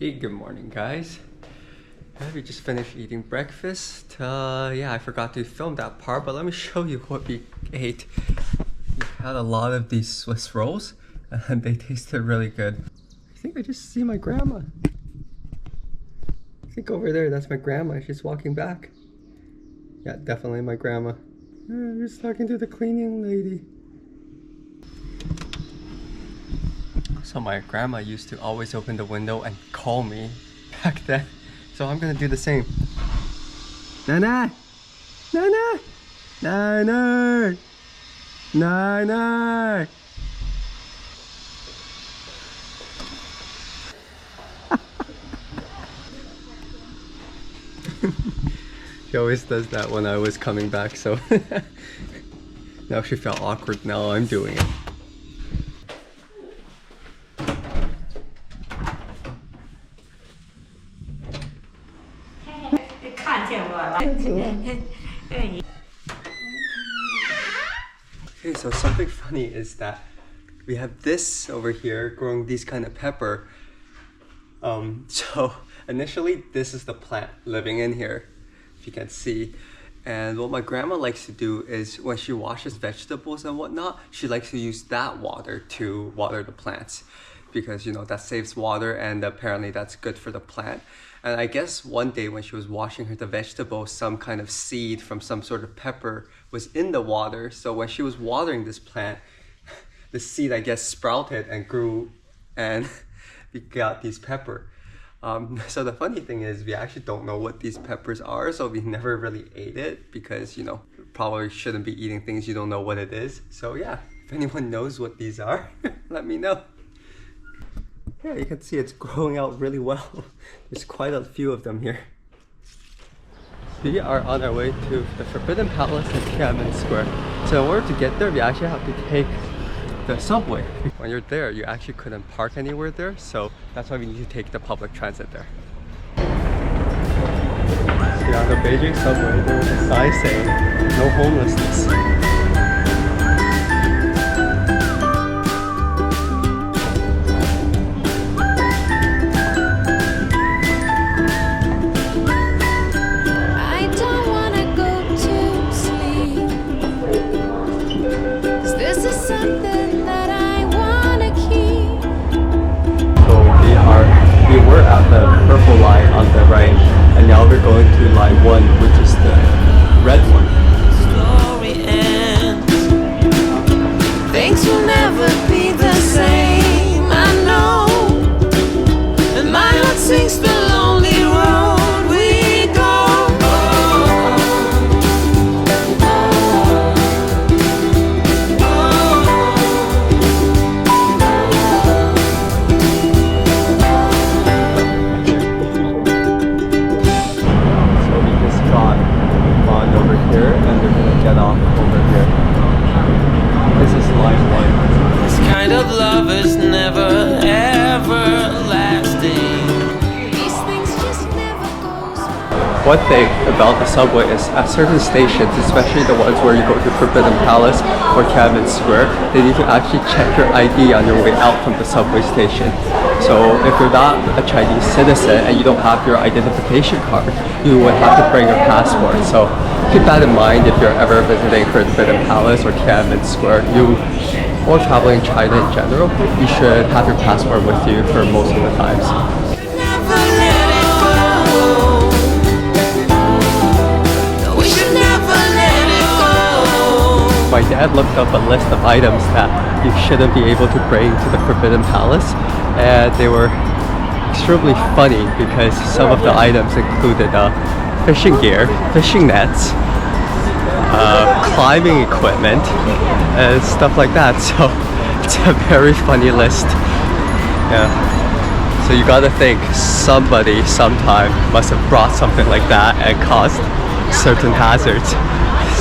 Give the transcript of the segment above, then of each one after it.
Hey, good morning, guys. We just finished eating breakfast. Yeah, I forgot to film that part, but let me show you what we ate. We had a lot of these Swiss rolls, and they tasted really good. I think I just see my grandma. I think over there, that's my grandma. She's walking back. Yeah, definitely my grandma. I'm just talking to the cleaning lady. So my grandma used to always open the window and call me back then. So I'm gonna do the same. Nana! Nana! Nana! Nana! She always does that when I was coming back, so now she felt awkward. Now I'm doing it. Okay, so something funny is that we have this over here growing these kind of pepper. So initially this is the plant living in here, if you can see. And what my grandma likes to do is when she washes vegetables and whatnot, she likes to use that water to water the plants because, you know, that saves water and apparently that's good for the plant. And I guess one day when she was washing the vegetables, some kind of seed from some sort of pepper was in the water. So when she was watering this plant, the seed, I guess, sprouted and grew and we got these pepper. So the funny thing is we actually don't know what these peppers are, so we never really ate it because, you know, probably shouldn't be eating things you don't know what it is. So yeah, if anyone knows what these are, let me know. Yeah, you can see it's growing out really well. There's quite a few of them here. We are on our way to the Forbidden Palace in Tiananmen Square. So in order to get there, we actually have to take the subway. When you're there, you actually couldn't park anywhere there, so that's why we need to take the public transit there. See, on the Beijing subway, there was a sign saying, "No homelessness." We were at the purple line on the right, and now we're going to line 1, which is the red one. Story ends. Things will never be the same, I know. And my heart sings the lonely road we go. One thing about the subway is at certain stations, especially the ones where you go to Forbidden Palace or Tiananmen Square, they need to actually check your ID on your way out from the subway station. So if you're not a Chinese citizen and you don't have your identification card, you would have to bring your passport. So keep that in mind if you're ever visiting Forbidden Palace or Tiananmen Square, or traveling in China in general, you should have your passport with you for most of the times. My dad looked up a list of items that you shouldn't be able to bring to the Forbidden Palace, and they were extremely funny because some of the items included fishing gear, fishing nets, climbing equipment, and stuff like that. So it's a very funny list. Yeah. So you gotta think somebody sometime must have brought something like that and caused certain hazards.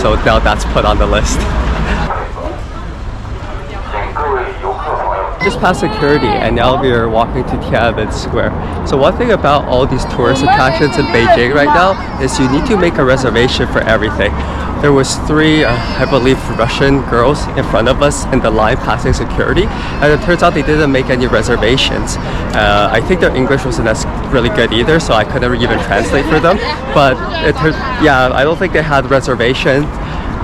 So now that's put on the list. Just past security and now we are walking to Tiananmen Square. So one thing about all these tourist attractions in Beijing right now is you need to make a reservation for everything. There was three, I believe, Russian girls in front of us in the line passing security, and it turns out they didn't make any reservations. I think their English wasn't as really good either, so I couldn't even translate for them. But I don't think they had reservations,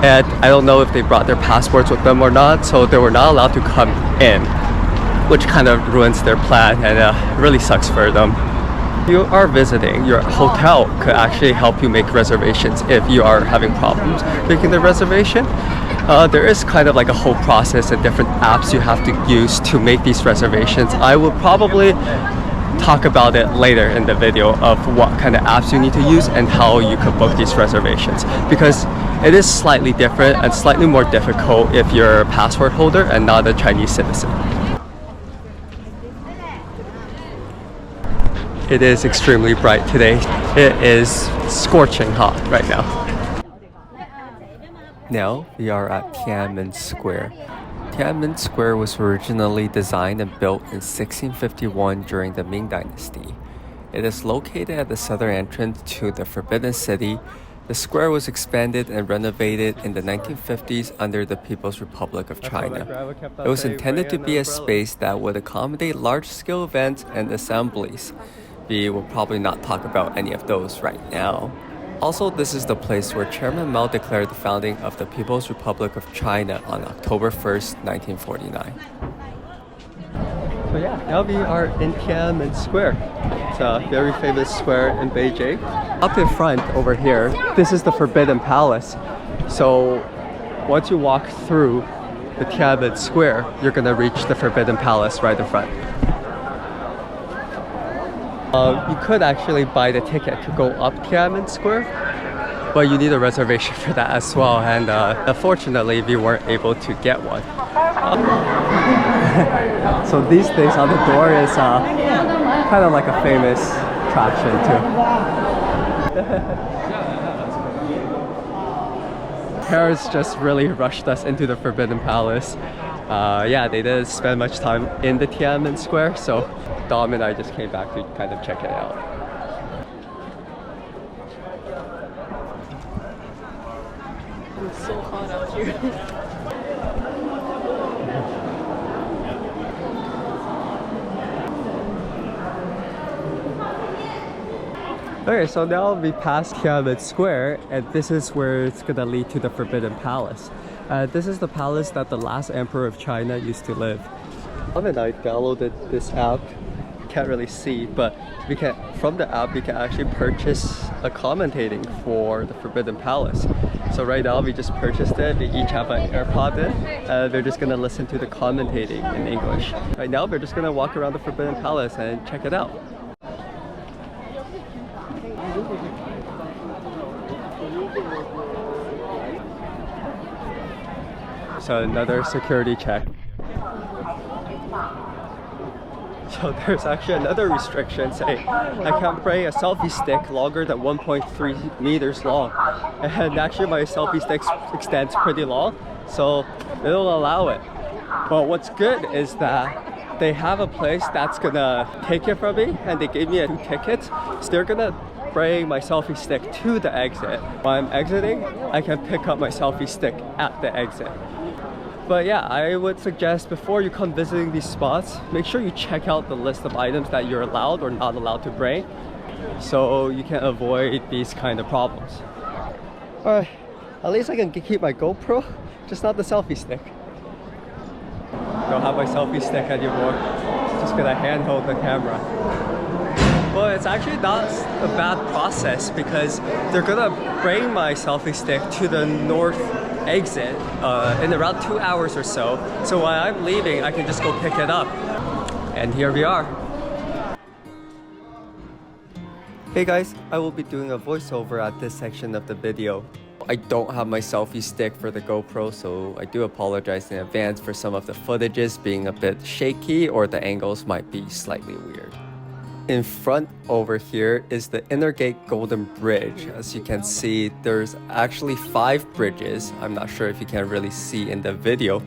and I don't know if they brought their passports with them or not, so they were not allowed to come in, which kind of ruins their plan and really sucks for them. If you are visiting, your hotel could actually help you make reservations if you are having problems making the reservation. There is kind of like a whole process and different apps you have to use to make these reservations. I will probably talk about it later in the video of what kind of apps you need to use and how you could book these reservations, because it is slightly different and slightly more difficult if you're a passport holder and not a Chinese citizen. It is extremely bright today. It is scorching hot right now. Now we are at Tiananmen Square. Tiananmen Square was originally designed and built in 1651 during the Ming Dynasty. It is located at the southern entrance to the Forbidden City. The square was expanded and renovated in the 1950s under the People's Republic of China. It was intended to be a space that would accommodate large-scale events and assemblies. We will probably not talk about any of those right now. Also, this is the place where Chairman Mao declared the founding of the People's Republic of China on October 1st, 1949. So yeah, now we are in Tiananmen Square. It's a very famous square in Beijing. Up in front over here, this is the Forbidden Palace. So once you walk through the Tiananmen Square, you're gonna reach the Forbidden Palace right in front. You could actually buy the ticket to go up Tiananmen Square, but you need a reservation for that as well, and unfortunately we weren't able to get one. So these days on the door is kind of like a famous attraction too. Parents just really rushed us into the Forbidden Palace. Yeah, they didn't spend much time in the Tiananmen Square, so Dom and I just came back to kind of check it out. It's so hot out here. Okay, so now we passed Tiananmen Square, and this is where it's gonna lead to the Forbidden Palace. This is the palace that the last emperor of China used to live. Dom and I downloaded this app. Can't really see, but from the app we can actually purchase a commentating for the Forbidden Palace. So right now we just purchased it. We each have an AirPod in. They're just gonna listen to the commentating in English. Right now we're just gonna walk around the Forbidden Palace and check it out. So another security check. So there's actually another restriction saying I can't bring a selfie stick longer than 1.3 meters long. And actually my selfie stick extends pretty long, so they don't allow it. But what's good is that they have a place that's gonna take it from me, and they gave me 2 tickets. So they're gonna bring my selfie stick to the exit. While I'm exiting, I can pick up my selfie stick at the exit. But yeah, I would suggest before you come visiting these spots, make sure you check out the list of items that you're allowed or not allowed to bring, so you can avoid these kind of problems. Alright, at least I can keep my GoPro, just not the selfie stick. Don't have my selfie stick anymore, just gonna handhold the camera. Well, it's actually not a bad process because they're gonna bring my selfie stick to the north exit in around 2 hours or so. So while I'm leaving, I can just go pick it up. And here we are. Hey guys, I will be doing a voiceover at this section of the video. I don't have my selfie stick for the GoPro, so I do apologize in advance for some of the footages being a bit shaky or the angles might be slightly weird. In front over here is the Inner Gate Golden Bridge. As you can see, there's actually 5 bridges. I'm not sure if you can really see in the video.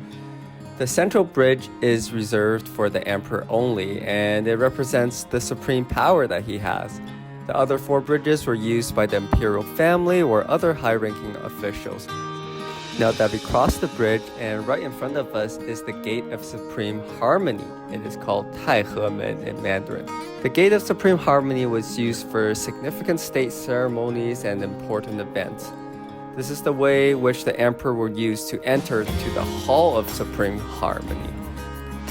The central bridge is reserved for the emperor only, and it represents the supreme power that he has. The other 4 bridges were used by the imperial family or other high-ranking officials. Now that we crossed the bridge, and right in front of us is the Gate of Supreme Harmony. It is called Taihemen in Mandarin. The Gate of Supreme Harmony was used for significant state ceremonies and important events. This is the way which the emperor would use to enter to the Hall of Supreme Harmony.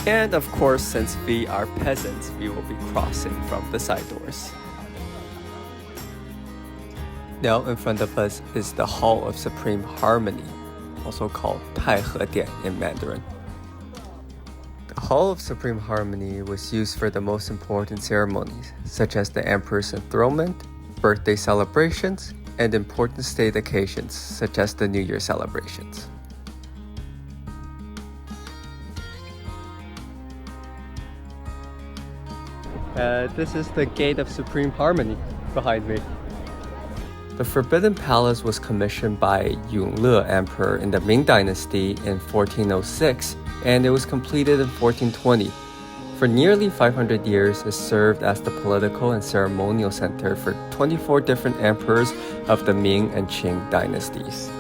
And of course, since we are peasants, we will be crossing from the side doors. Now in front of us is the Hall of Supreme Harmony, also called Taihedian in Mandarin. The Hall of Supreme Harmony was used for the most important ceremonies, such as the emperor's enthronement, birthday celebrations, and important state occasions, such as the New Year celebrations. This is the Gate of Supreme Harmony behind me. The Forbidden Palace was commissioned by Yongle Emperor in the Ming Dynasty in 1406, and it was completed in 1420. For nearly 500 years, it served as the political and ceremonial center for 24 different emperors of the Ming and Qing dynasties.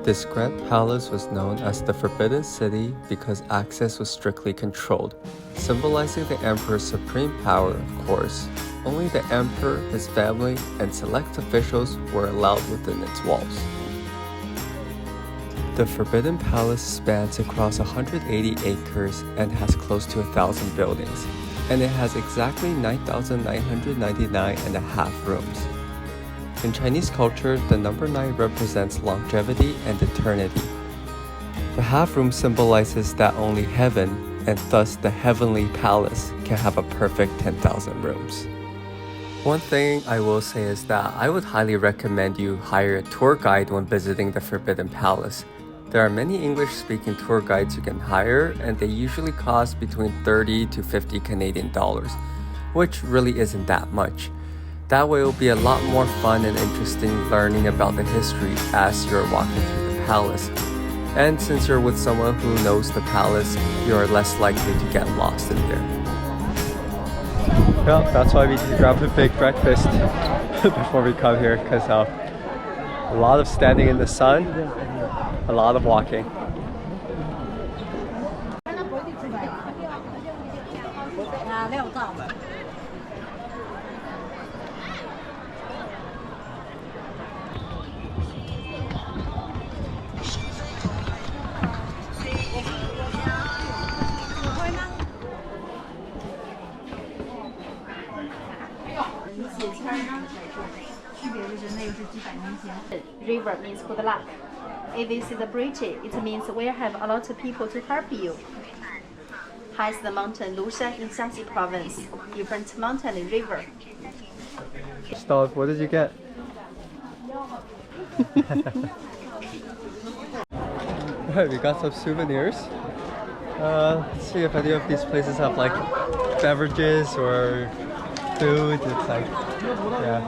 This grand palace was known as the Forbidden City because access was strictly controlled, symbolizing the emperor's supreme power, of course. Only the emperor, his family, and select officials were allowed within its walls. The Forbidden Palace spans across 180 acres and has close to 1,000 buildings, and it has exactly 9,999.5 rooms. In Chinese culture, the number 9 represents longevity and eternity. The half room symbolizes that only heaven, and thus the heavenly palace, can have a perfect 10,000 rooms. One thing I will say is that I would highly recommend you hire a tour guide when visiting the Forbidden Palace. There are many English-speaking tour guides you can hire, and they usually cost between 30 to 50 Canadian dollars, which really isn't that much. That way it will be a lot more fun and interesting learning about the history as you're walking through the palace. And since you're with someone who knows the palace, you are less likely to get lost in there. Well, that's why we grabbed a big breakfast before we come here, because a lot of standing in the sun, a lot of walking. River means good luck. If this is a bridge, it means we have a lot of people to help you. Highest the mountain Lushan in Shaanxi province, different mountain and river. Stop, what did you get? Alright, we got some souvenirs. Let's see if any of these places have like beverages or food. It's like, yeah,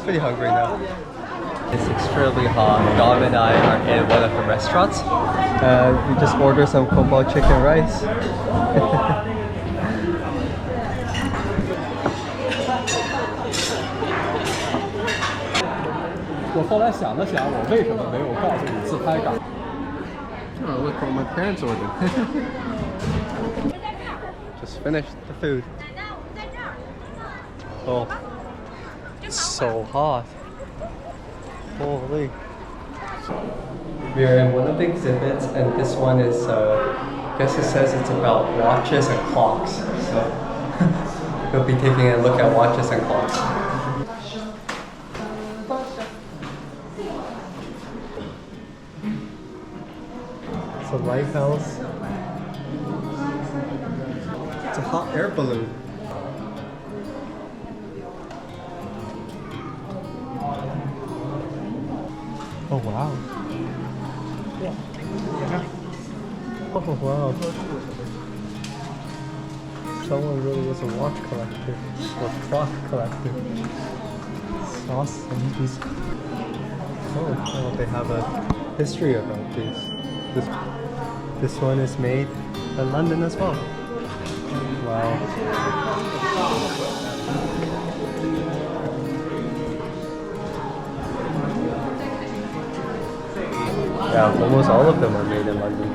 pretty hungry now. It's extremely hot. Dom and I are in one of the restaurants. We just ordered some kung pao chicken rice. Oh, look what my parents ordered. Just finished the food. Oh, it's so hot. Holy. We are in one of the exhibits, and this one is, I guess it says it's about watches and clocks. So we'll be taking a look at watches and clocks. It's a lighthouse. It's a hot air balloon. Oh wow. Oh wow. Someone really was a watch collector or clock collector. It's awesome. Oh, well, they have a history about these. This one is made in London as well. Wow. almost all of them are made in London.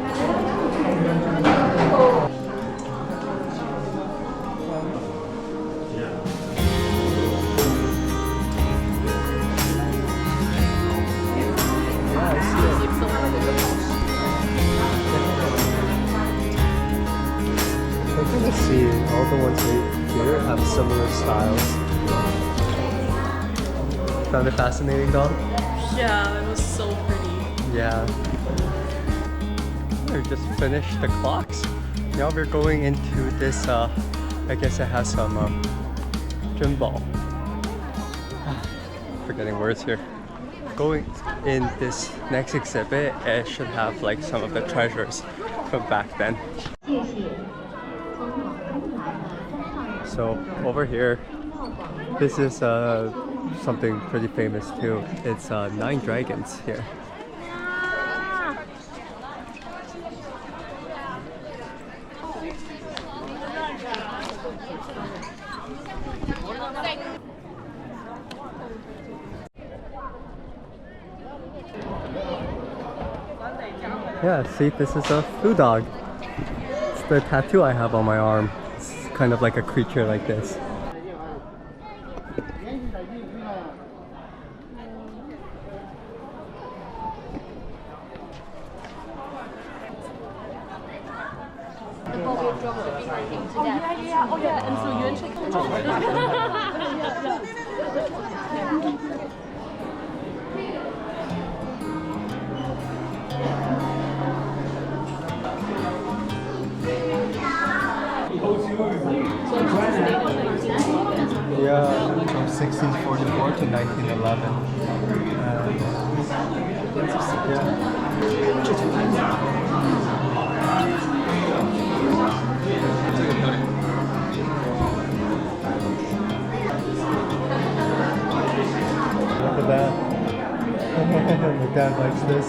I can see all the ones made here have similar styles. Found it fascinating, Dawn? Yeah, it was so pretty. Yeah. We just finished the clocks. Now we're going into this, I guess it has some gym ball. Forgetting words here. Going in this next exhibit, it should have like some of the treasures from back then. So over here, this is something pretty famous too. It's 9 dragons here. Yeah, see, this is a foo dog. It's the tattoo I have on my arm. It's kind of like a creature like this. Oh yeah, and so Yuan checked Yeah, from 1644 to 1911. Look at that. My dad likes this.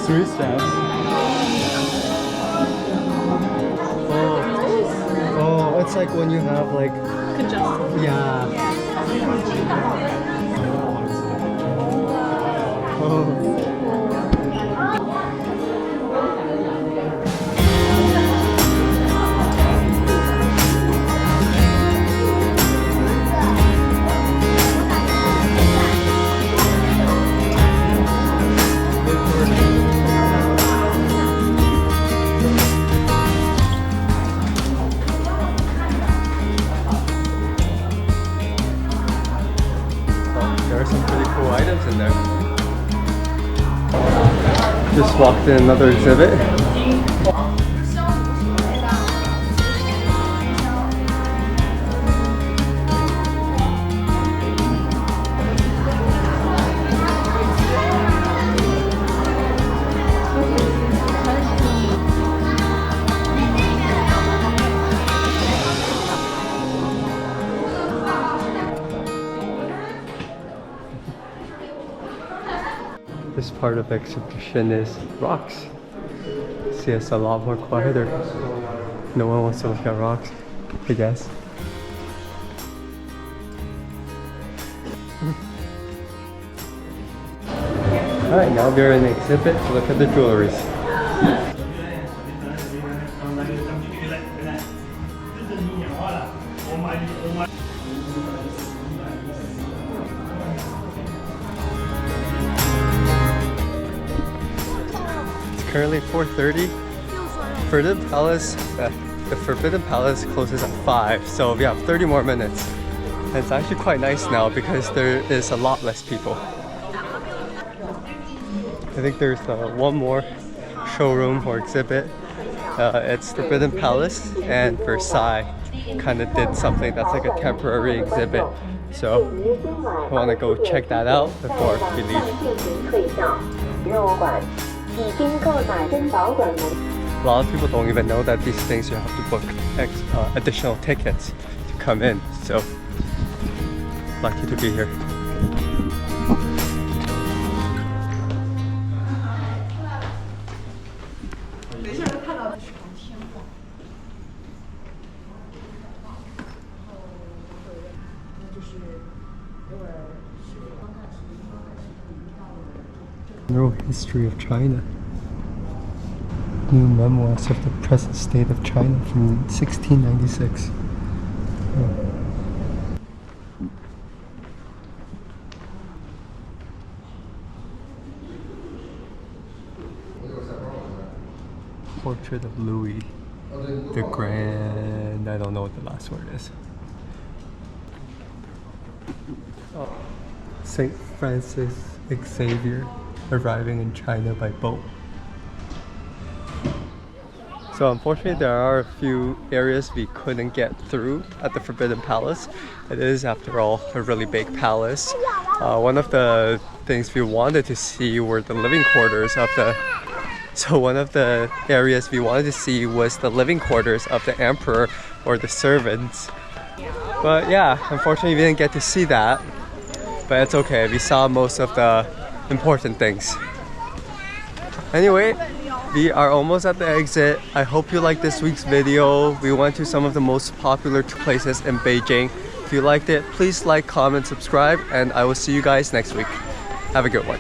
3 stamps. Oh, it's like when you have like congestion. yeah. Oh. There are some pretty cool items in there. Just walked in another exhibit. This part of the exhibition is rocks. See, it's a lot more quieter. No one wants to look at rocks, I guess. Alright, now we're in the exhibit to look at the jewelries. Currently 4:30. Forbidden Palace, the Forbidden Palace closes at 5, so we have 30 more minutes. And it's actually quite nice now because there is a lot less people. I think there's one more showroom or exhibit. It's Forbidden Palace and Versailles kind of did something that's like a temporary exhibit. So I want to go check that out before we leave. A lot of people don't even know that these things you have to book additional tickets to come in, so lucky to be here. General History of China. New Memoirs of the Present State of China from 1696. Portrait of Louis the Grand. I don't know what the last word is. Oh. St. Francis Xavier arriving in China by boat. So unfortunately there are a few areas we couldn't get through at the Forbidden Palace. It is, after all, a really big palace. One of the things we wanted to see were the living quarters of the... So one of the areas we wanted to see was the living quarters of the emperor or the servants. But yeah, unfortunately we didn't get to see that. But it's okay, we saw most of the important things. Anyway, we are almost at the exit. I hope you liked this week's video. We went to some of the most popular places in Beijing. If you liked it, please like, comment, subscribe, and I will see you guys next week. Have a good one.